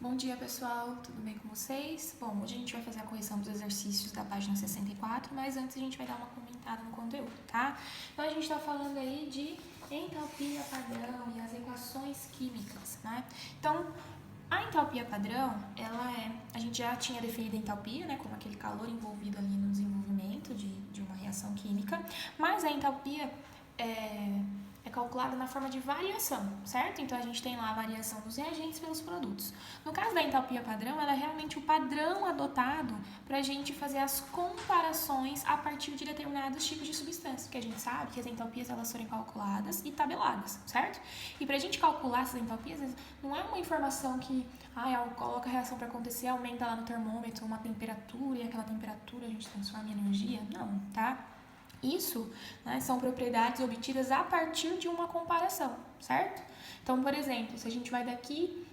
Bom dia, pessoal, tudo bem com vocês? Bom, hoje a gente vai fazer a correção dos exercícios da página 64, mas antes a gente vai dar uma comentada no conteúdo, tá? Então, a gente está falando aí de entalpia padrão e as equações químicas, né? Então, a entalpia padrão, a gente já tinha definido a entalpia, né, como aquele calor envolvido ali no desenvolvimento de uma reação química, mas a entalpia é calculada na forma de variação, certo? Então, a gente tem lá a variação dos reagentes pelos produtos. No caso da entalpia padrão, ela é realmente o padrão adotado para a gente fazer as comparações a partir de determinados tipos de substâncias, porque a gente sabe que as entalpias elas foram calculadas e tabeladas, certo? E para a gente calcular essas entalpias, não é uma informação que, coloca a reação para acontecer, aumenta lá no termômetro uma temperatura e aquela temperatura a gente transforma em energia. Não, tá? Isso, né, são propriedades obtidas a partir de uma comparação, certo? Então, por exemplo, se a gente vai daqui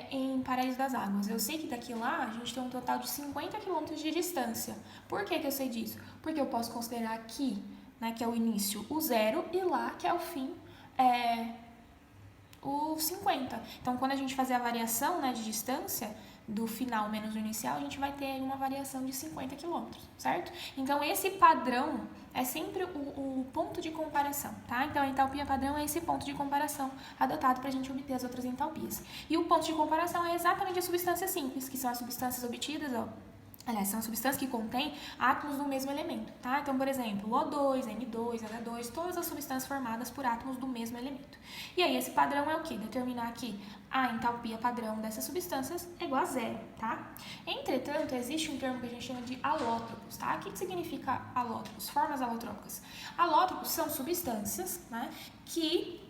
em Paraíso das Águas, eu sei que daqui lá a gente tem um total de 50 quilômetros de distância. Por que eu sei disso? Porque eu posso considerar aqui, né, que é o início, o 0, e lá, que é o fim, o 50. Então, quando a gente fazer a variação, né, de distância do final menos o inicial, a gente vai ter aí uma variação de 50 km, certo? Então, esse padrão é sempre o ponto de comparação, tá? Então, a entalpia padrão é esse ponto de comparação adotado para a gente obter as outras entalpias. E o ponto de comparação é exatamente a substância simples, que são as substâncias obtidas, aliás, são substâncias que contêm átomos do mesmo elemento, tá? Então, por exemplo, O2, N2, H2, todas as substâncias formadas por átomos do mesmo elemento. E aí, esse padrão é o quê? Determinar que a entalpia padrão dessas substâncias é igual a zero, tá? Entretanto, existe um termo que a gente chama de alótropos, tá? O que significa alótropos? Formas alotrópicas. Alótropos são substâncias, né, que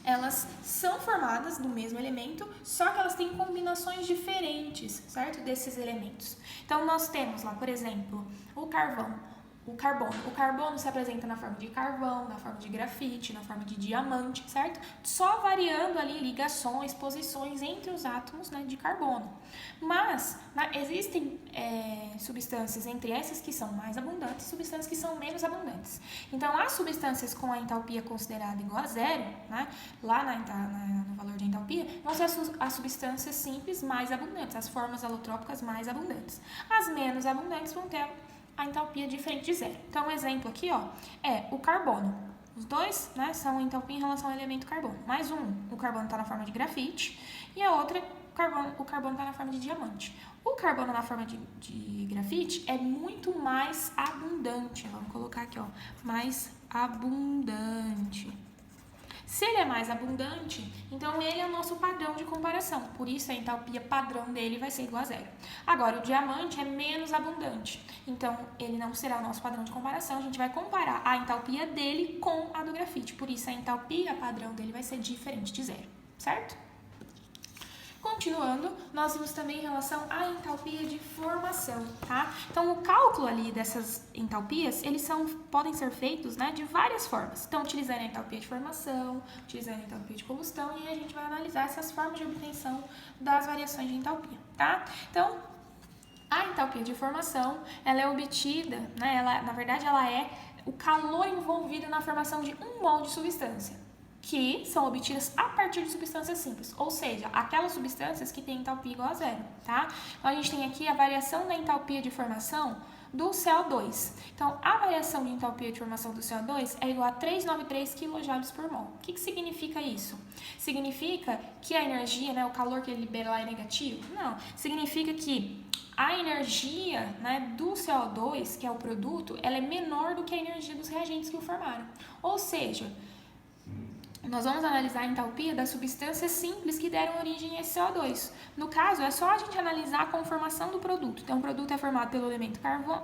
elas são formadas do mesmo elemento, só que elas têm combinações diferentes, certo? Desses elementos. Então, nós temos lá, por exemplo, o carbono. O carbono se apresenta na forma de carvão, na forma de grafite, na forma de diamante, certo? Só variando ali ligações, posições entre os átomos, né, de carbono. Mas existem substâncias entre essas que são mais abundantes e substâncias que são menos abundantes. Então, as substâncias com a entalpia considerada igual a zero, né, lá no valor de entalpia, vão ser as substâncias simples mais abundantes, as formas alotrópicas mais abundantes. As menos abundantes vão ter a entalpia diferente de zero. Então, um exemplo aqui, é o carbono. Os dois, né, são entalpia em relação ao elemento carbono. Mais o carbono está na forma de grafite, e a outra, o carbono está na forma de diamante. O carbono na forma de grafite é muito mais abundante. Vamos colocar aqui, mais abundante. Se ele é mais abundante, então ele é o nosso padrão de comparação. Por isso, a entalpia padrão dele vai ser igual a zero. Agora, o diamante é menos abundante. Então, ele não será o nosso padrão de comparação. A gente vai comparar a entalpia dele com a do grafite. Por isso, a entalpia padrão dele vai ser diferente de zero, certo? Continuando, nós vimos também em relação à entalpia de formação, tá? Então, o cálculo ali dessas entalpias, eles podem ser feitos, né, de várias formas. Então, utilizando a entalpia de formação, utilizando a entalpia de combustão, e a gente vai analisar essas formas de obtenção das variações de entalpia, tá? Então, a entalpia de formação, ela é obtida, né, na verdade, ela é o calor envolvido na formação de um mol de substância, que são obtidas a partir de substâncias simples, ou seja, aquelas substâncias que têm entalpia igual a zero, tá? Então, a gente tem aqui a variação da entalpia de formação do CO2. Então, a variação de entalpia de formação do CO2 é igual a 393 kJ por mol. O que significa isso? Significa que a energia, né, o calor que ele libera lá é negativo? Não. Significa que a energia, né, do CO2, que é o produto, ela é menor do que a energia dos reagentes que o formaram. Ou seja, nós vamos analisar a entalpia das substâncias simples que deram origem a esse CO2. No caso, é só a gente analisar a conformação do produto. Então, o produto é formado pelo elemento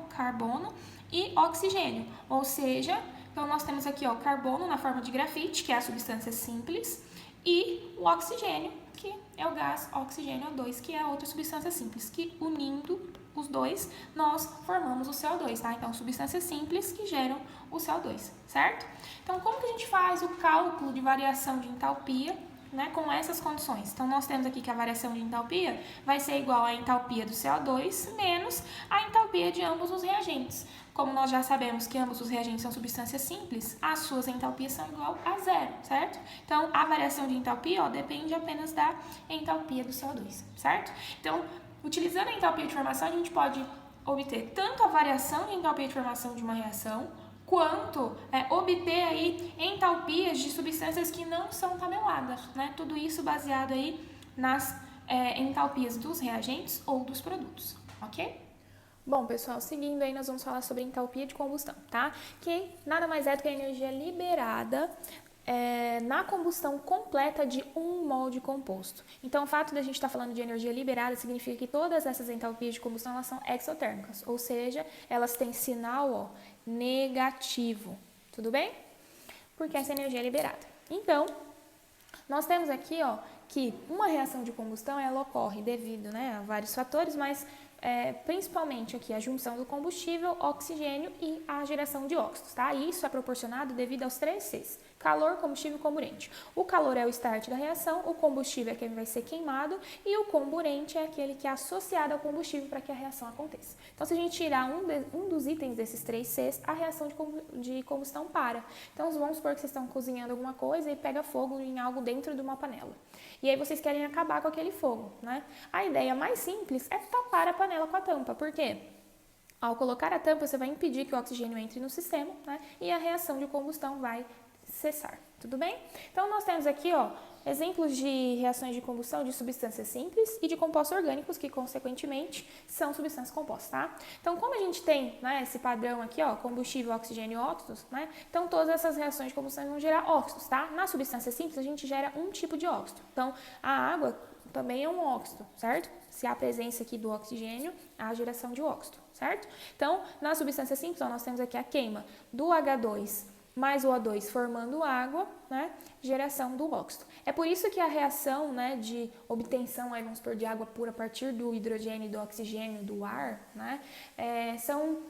carbono e oxigênio. Ou seja, então nós temos aqui o carbono na forma de grafite, que é a substância simples, e o oxigênio, que é o gás oxigênio O2, que é a outra substância simples, que unindo os dois, nós formamos o CO2, tá? Então, substâncias simples que geram o CO2, certo? Então, como que a gente faz o cálculo de variação de entalpia né, com essas condições. Então, nós temos aqui que a variação de entalpia vai ser igual à entalpia do CO2 menos a entalpia de ambos os reagentes. Como nós já sabemos que ambos os reagentes são substâncias simples, as suas entalpias são igual a zero, certo? Então, a variação de entalpia, ó, depende apenas da entalpia do CO2, certo? Então, utilizando a entalpia de formação, a gente pode obter tanto a variação de entalpia de formação de uma reação, quanto obter aí entalpias de substâncias que não são tabeladas, né? Tudo isso baseado aí nas entalpias dos reagentes ou dos produtos, ok? Bom, pessoal, seguindo aí, nós vamos falar sobre entalpia de combustão, tá? Que nada mais é do que a energia liberada na combustão completa de 1 mol de composto. Então, o fato de a gente estar falando de energia liberada significa que todas essas entalpias de combustão elas são exotérmicas, ou seja, elas têm sinal negativo, tudo bem? Porque essa energia é liberada. Então, nós temos aqui que uma reação de combustão ela ocorre devido a vários fatores, mas principalmente aqui a junção do combustível, oxigênio e a geração de óxidos, tá? E isso é proporcionado devido aos 3 Cs: calor, combustível e comburente. O calor é o start da reação, o combustível é quem vai ser queimado e o comburente é aquele que é associado ao combustível para que a reação aconteça. Então, se a gente tirar um dos itens desses 3 Cs, a reação de combustão para. Então, vamos supor que vocês estão cozinhando alguma coisa e pega fogo em algo dentro de uma panela. E aí vocês querem acabar com aquele fogo, né? A ideia mais simples é tapar a panela com a tampa. Por quê? Ao colocar a tampa, você vai impedir que o oxigênio entre no sistema, né? E a reação de combustão vai cessar, tudo bem? Então, nós temos aqui, exemplos de reações de combustão de substâncias simples e de compostos orgânicos, que, consequentemente, são substâncias compostas, tá? Então, como a gente tem, esse padrão aqui, combustível, oxigênio e óxidos, né? Então, todas essas reações de combustão vão gerar óxidos, tá? Na substância simples, a gente gera um tipo de óxido. Então, a água também é um óxido, certo? Se há a presença aqui do oxigênio, há a geração de óxido, certo? Então, na substância simples, nós temos aqui a queima do H2 mais o O2 formando água, né? Geração do óxido. É por isso que a reação, de obtenção, aí, vamos supor, de água pura a partir do hidrogênio e do oxigênio do ar, né? São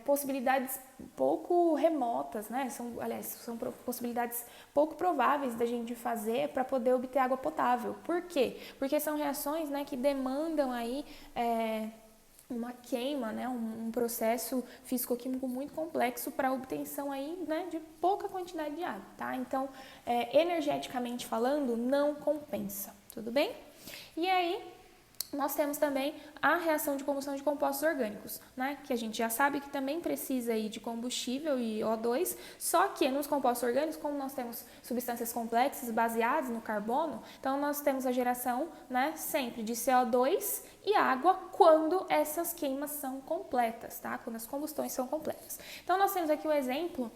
possibilidades pouco remotas, né? São possibilidades pouco prováveis da gente fazer para poder obter água potável. Por quê? Porque são reações, que demandam aí uma queima, um processo físico-químico muito complexo para a obtenção aí, de pouca quantidade de água, tá? Então, energeticamente falando, não compensa, tudo bem? E aí, nós temos também a reação de combustão de compostos orgânicos, que a gente já sabe que também precisa aí de combustível e O2, só que nos compostos orgânicos, como nós temos substâncias complexas baseadas no carbono, então nós temos a geração, sempre de CO2 e água quando essas queimas são completas, tá? Quando as combustões são completas. Então, nós temos aqui o exemplo,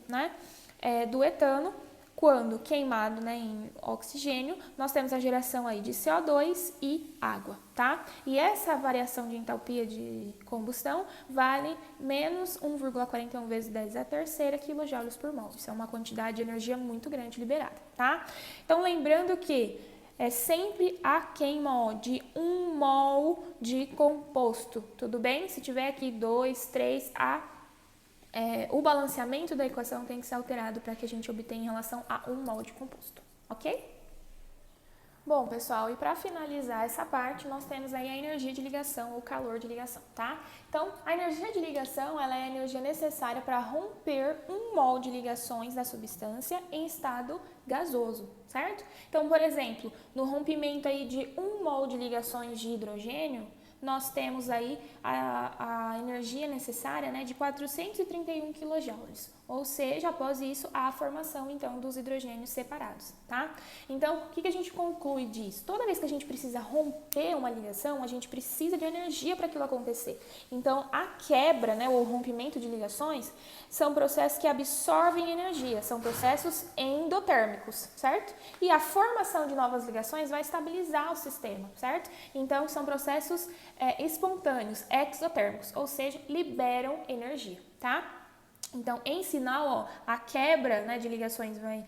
do etano. Quando queimado em oxigênio, nós temos a geração aí de CO2 e água, tá? E essa variação de entalpia de combustão vale menos 1,41 vezes 10 à terceira kJ por mol. Isso é uma quantidade de energia muito grande liberada, tá? Então, lembrando que é sempre a queima de 1 mol de composto, tudo bem? Se tiver aqui 2, 3, o balanceamento da equação tem que ser alterado para que a gente obtenha em relação a 1 mol de composto, ok? Bom, pessoal, e para finalizar essa parte, nós temos aí a energia de ligação ou calor de ligação, tá? Então, a energia de ligação, ela é a energia necessária para romper 1 mol de ligações da substância em estado gasoso, certo? Então, por exemplo, no rompimento aí de 1 mol de ligações de hidrogênio, nós temos aí a energia necessária de 431 kJ, ou seja, após isso, a formação, então, dos hidrogênios separados, tá? Então, o que a gente conclui disso? Toda vez que a gente precisa romper uma ligação, a gente precisa de energia para aquilo acontecer. Então, a quebra, ou rompimento de ligações, são processos que absorvem energia, são processos endotérmicos, certo? E a formação de novas ligações vai estabilizar o sistema, certo? Então, são processos espontâneos, exotérmicos, ou seja, liberam energia, tá? Então, em sinal, a quebra de ligações vai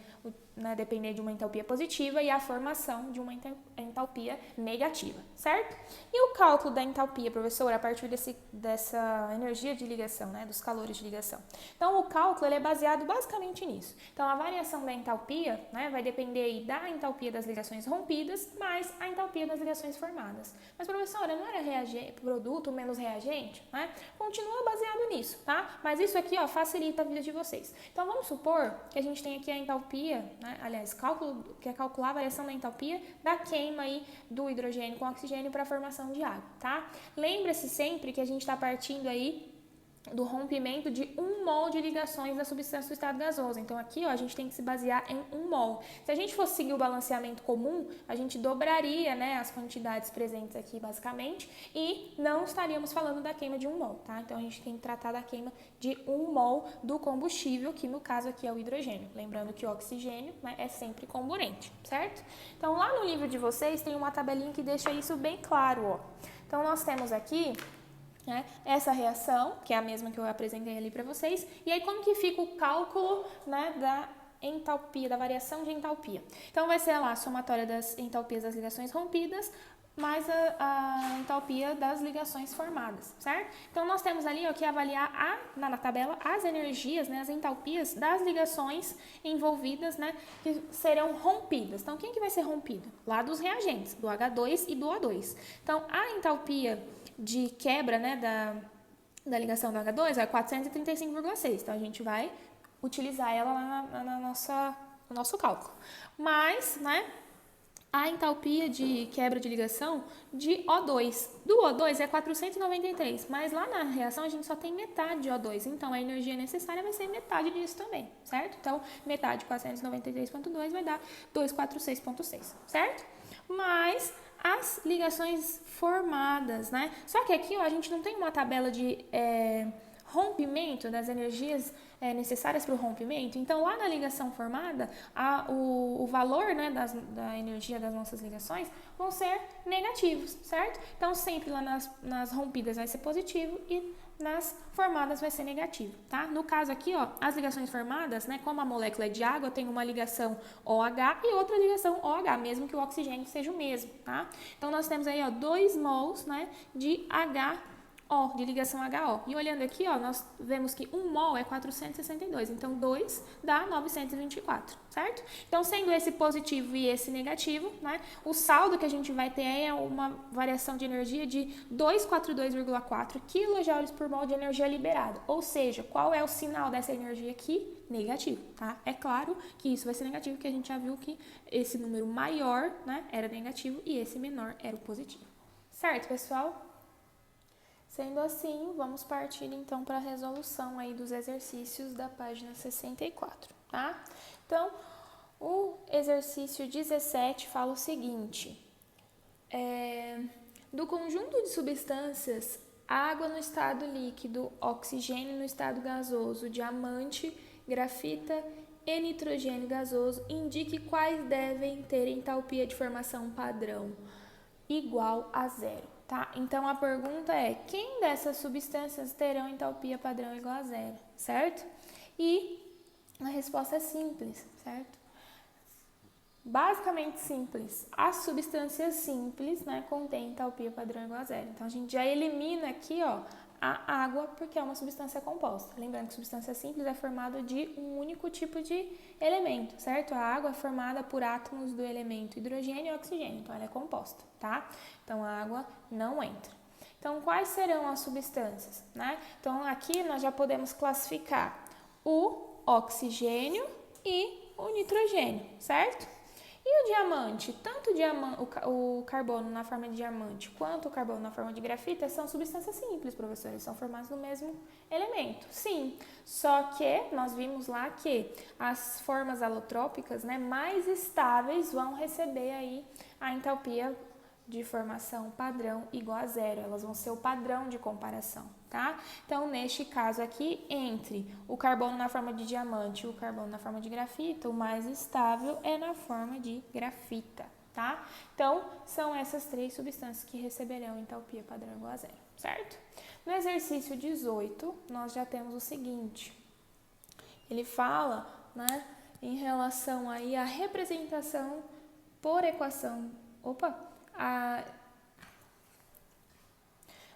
né, depender de uma entalpia positiva e a formação de uma entalpia negativa, certo? E o cálculo da entalpia, professora, a partir dessa energia de ligação, né, dos calores de ligação. Então, o cálculo ele é baseado basicamente nisso. Então, a variação da entalpia, né, vai depender aí da entalpia das ligações rompidas mais a entalpia das ligações formadas. Mas, professora, não era produto menos reagente? Né? Continua baseado nisso, tá? Mas isso aqui, ó, facilita a vida de vocês. Então, vamos supor que a gente tem aqui a entalpia, né? Aliás, que é calcular a variação da entalpia da queima aí do hidrogênio com oxigênio para a formação de água, tá? Lembra-se sempre que a gente está partindo aí do rompimento de 1 mol de ligações da substância do estado gasoso. Então, aqui, ó, a gente tem que se basear em 1 mol. Se a gente fosse seguir o balanceamento comum, a gente dobraria, né, as quantidades presentes aqui, basicamente, e não estaríamos falando da queima de 1 mol, tá? Então, a gente tem que tratar da queima de 1 mol do combustível, que no caso aqui é o hidrogênio. Lembrando que o oxigênio, né, é sempre comburente, certo? Então, lá no livro de vocês tem uma tabelinha que deixa isso bem claro, ó. Então, nós temos aqui, né, essa reação, que é a mesma que eu apresentei ali para vocês, e aí como que fica o cálculo, né, da entalpia, da variação de entalpia. Então, vai ser lá a somatória das entalpias das ligações rompidas, mais a entalpia das ligações formadas, certo? Então, nós temos ali, ó, que avaliar na tabela as energias, né, as entalpias das ligações envolvidas, né, que serão rompidas. Então, quem que vai ser rompido? Lá dos reagentes, do H2 e do O2. Então, a entalpia de quebra, né, da ligação do H2 é 435,6. Então, a gente vai utilizar ela lá no nosso cálculo. Mas, né, a entalpia de quebra de ligação de O2. Do O2 é 493, mas lá na reação a gente só tem metade de O2. Então, a energia necessária vai ser metade disso também, certo? Então, metade de 493,2 vai dar 246,6, certo? Mas as ligações formadas, né? Só que aqui, ó, a gente não tem uma tabela de rompimento das energias necessárias para o rompimento. Então, lá na ligação formada, o valor, né, da energia das nossas ligações vão ser negativos, certo? Então, sempre lá nas rompidas vai ser positivo e nas formadas vai ser negativo, tá? No caso aqui, ó, as ligações formadas, né, como a molécula é de água, tem uma ligação OH e outra ligação OH, mesmo que o oxigênio seja o mesmo, tá? Então, nós temos aí, ó, 2 mols, né, de HO, de ligação HO. E olhando aqui, ó, nós vemos que 1 mol é 462, então 2 dá 924, certo? Então, sendo esse positivo e esse negativo, né, o saldo que a gente vai ter é uma variação de energia de 242,4 kJ por mol de energia liberada. Ou seja, qual é o sinal dessa energia aqui? Negativo, tá? É claro que isso vai ser negativo, porque a gente já viu que esse número maior, né, era negativo e esse menor era o positivo. Certo, pessoal? Sendo assim, vamos partir então para a resolução aí dos exercícios da página 64, tá? Então, o exercício 17 fala o seguinte: do conjunto de substâncias, água no estado líquido, oxigênio no estado gasoso, diamante, grafita e nitrogênio gasoso, indique quais devem ter entalpia de formação padrão igual a 0. Tá? Então, a pergunta é, quem dessas substâncias terão entalpia padrão igual a 0, certo? E a resposta é simples, certo? Basicamente simples. As substâncias simples, né, contêm entalpia padrão igual a 0. Então, a gente já elimina aqui, ó, a água, porque é uma substância composta. Lembrando que substância simples é formada de um único tipo de elemento, certo? A água é formada por átomos do elemento hidrogênio e oxigênio, então ela é composta, tá? Então, a água não entra. Então, quais serão as substâncias, né? Então, aqui nós já podemos classificar o oxigênio e o nitrogênio, certo? E o diamante, tanto o carbono na forma de diamante quanto o carbono na forma de grafita são substâncias simples, professores, são formados do mesmo elemento. Sim, só que nós vimos lá que as formas alotrópicas, né, mais estáveis vão receber aí a entalpia de formação padrão igual a 0, elas vão ser o padrão de comparação, tá? Então, neste caso aqui, entre o carbono na forma de diamante e o carbono na forma de grafita, o mais estável é na forma de grafita, tá? Então, são essas 3 substâncias que receberão entalpia padrão igual a 0, certo? No exercício 18, nós já temos o seguinte, ele fala, né, em relação aí à representação por equação.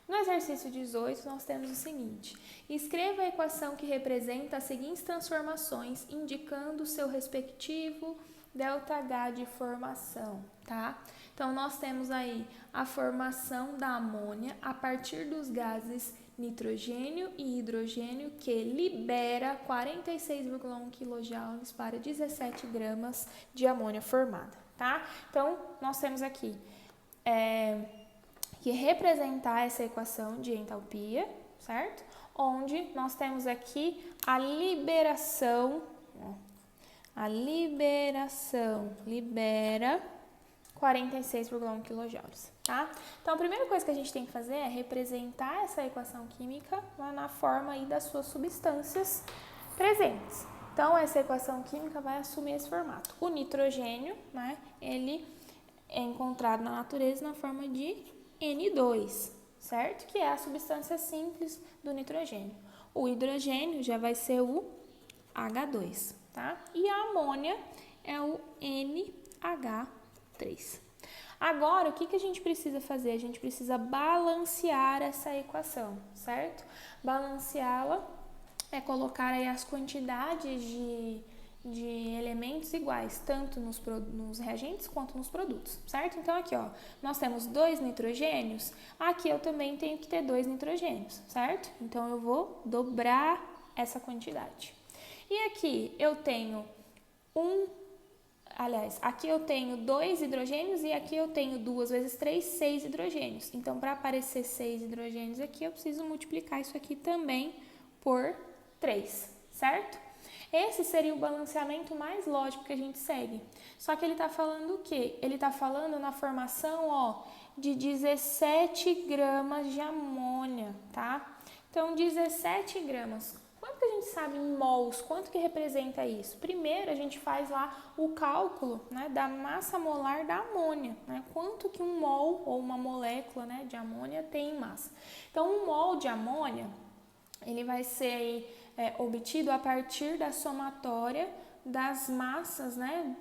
No exercício 18, nós temos o seguinte: escreva a equação que representa as seguintes transformações, indicando o seu respectivo ΔH de formação, tá? Então, nós temos aí a formação da amônia a partir dos gases nitrogênio e hidrogênio, que libera 46,1 kJ para 17 gramas de amônia formada, tá? Então, nós temos aqui que representar essa equação de entalpia, certo? Onde nós temos aqui a liberação libera 46,1 kJ, tá? Então, a primeira coisa que a gente tem que fazer é representar essa equação química na forma aí das suas substâncias presentes. Então, essa equação química vai assumir esse formato. O nitrogênio, né, ele é encontrado na natureza na forma de N2, certo? Que é a substância simples do nitrogênio. O hidrogênio já vai ser o H2, tá? E a amônia é o NH3. Agora, o que a gente precisa fazer? A gente precisa balancear essa equação, certo? Balanceá-la é colocar aí as quantidades de elementos iguais, tanto nos reagentes quanto nos produtos, certo? Então, aqui, ó, nós temos 2 nitrogênios, aqui eu também tenho que ter 2 nitrogênios, certo? Então, eu vou dobrar essa quantidade. E aqui eu tenho aqui eu tenho 2 hidrogênios e aqui eu tenho 2 vezes 3, 6 hidrogênios. Então, para aparecer 6 hidrogênios aqui, eu preciso multiplicar isso aqui também por 3, certo? Esse seria o balanceamento mais lógico que a gente segue. Só que ele está falando o quê? Ele está falando na formação, ó, de 17 gramas de amônia, tá? Então, 17 gramas. Quanto que a gente sabe em mols? Quanto que representa isso? Primeiro, a gente faz lá o cálculo, né, da massa molar da amônia, né? Quanto que um mol ou uma molécula, né, de amônia tem em massa. Então, um mol de amônia, ele vai ser aí, obtido a partir da somatória das massas, né,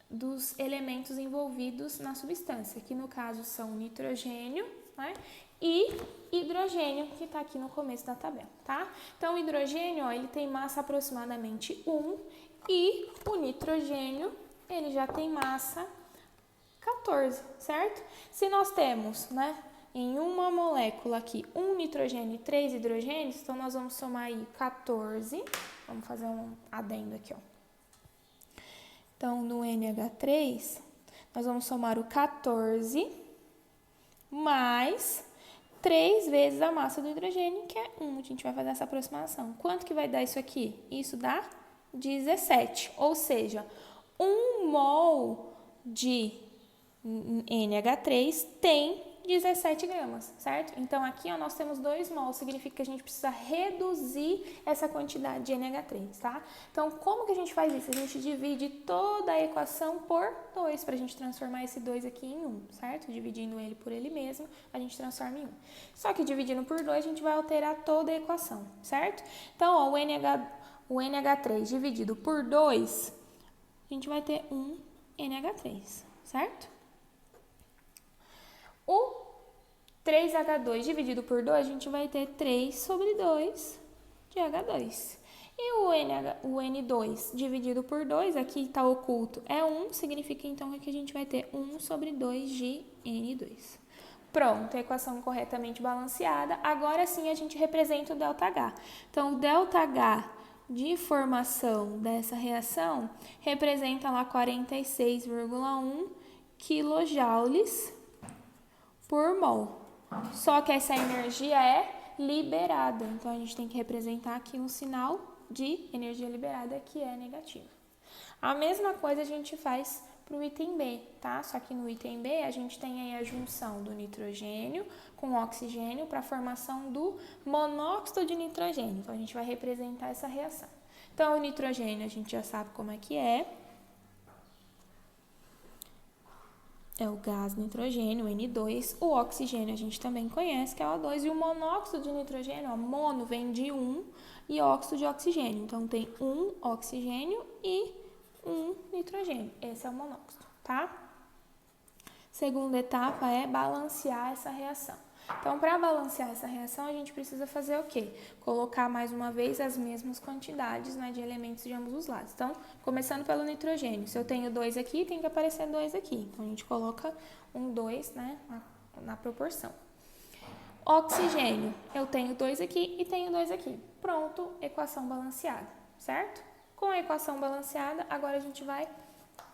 dos elementos envolvidos na substância, que no caso são nitrogênio, né, e hidrogênio, que está aqui no começo da tabela, tá? Então, o hidrogênio, ó, ele tem massa aproximadamente 1 e o nitrogênio, ele já tem massa 14, certo? Se nós temos, né, em uma molécula aqui, 1 nitrogênio e 3 hidrogênios, então nós vamos somar aí 14. Vamos fazer um adendo aqui, ó. Então, no NH3, nós vamos somar o 14 mais 3 vezes a massa do hidrogênio, que é 1. A gente vai fazer essa aproximação. Quanto que vai dar isso aqui? Isso dá 17. Ou seja, 1 mol de NH3 tem 17 gramas, certo? Então, aqui, ó, nós temos 2 mols, significa que a gente precisa reduzir essa quantidade de NH3, tá? Então, como que a gente faz isso? A gente divide toda a equação por 2, para a gente transformar esse 2 aqui em 1, certo? Dividindo ele por ele mesmo, a gente transforma em 1. Só que dividindo por 2, a gente vai alterar toda a equação, certo? Então, ó, o NH3 dividido por 2, a gente vai ter 1 NH3, certo? O 3H2 dividido por 2, a gente vai ter 3 sobre 2 de H2. E o N2 dividido por 2, aqui está oculto, é 1, significa então que a gente vai ter 1 sobre 2 de N2. Pronto, a equação corretamente balanceada. Agora sim a gente representa o ΔH. Então, o ΔH de formação dessa reação representa lá 46,1 kJ por mol. Só que essa energia é liberada. Então, a gente tem que representar aqui um sinal de energia liberada que é negativo. A mesma coisa a gente faz para o item B, tá? Só que no item B a gente tem aí a junção do nitrogênio com o oxigênio para a formação do monóxido de nitrogênio. Então, a gente vai representar essa reação. Então, o nitrogênio a gente já sabe como é que é. É o gás nitrogênio, N2. O oxigênio a gente também conhece, que é o O2. E o monóxido de nitrogênio, ó, mono vem de 1 e óxido de oxigênio. Então, tem um oxigênio e 1 nitrogênio. Esse é o monóxido, tá? Segunda etapa é balancear essa reação. Então, para balancear essa reação, a gente precisa fazer o quê? Colocar mais uma vez as mesmas quantidades, né, de elementos de ambos os lados. Então, começando pelo nitrogênio. Se eu tenho 2 aqui, tem que aparecer 2 aqui. Então, a gente coloca 2, né, na proporção. Oxigênio. Eu tenho 2 aqui e tenho 2 aqui. Pronto, equação balanceada, certo? Com a equação balanceada, agora a gente vai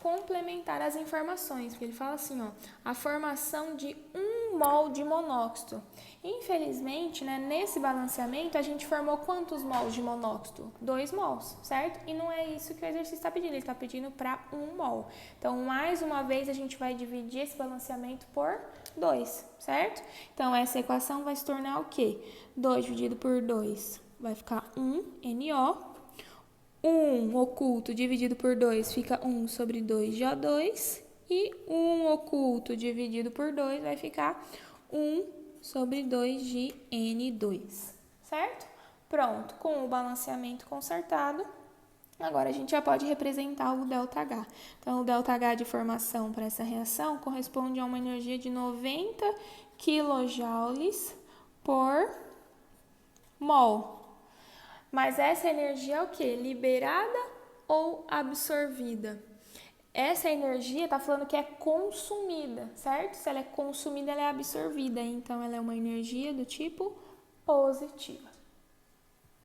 complementar as informações, porque ele fala assim, ó, a formação de 1 mol de monóxido. Infelizmente, né, nesse balanceamento, a gente formou quantos mols de monóxido? 2 mols, certo? E não é isso que o exercício está pedindo, ele está pedindo para 1 mol. Então, mais uma vez, a gente vai dividir esse balanceamento por 2, certo? Então, essa equação vai se tornar o quê? 2 dividido por 2 vai ficar 1 NO. 1 oculto dividido por 2 fica 1 sobre 2 de O2. E 1 oculto dividido por 2 vai ficar 1 sobre 2 de N2. Certo? Pronto. Com o balanceamento consertado, agora a gente já pode representar o ΔH. Então, o ΔH de formação para essa reação corresponde a uma energia de 90 kJ por mol. Mas essa energia é o quê? Liberada ou absorvida? Essa energia está falando que é consumida, certo? Se ela é consumida, ela é absorvida. Então, ela é uma energia do tipo positiva.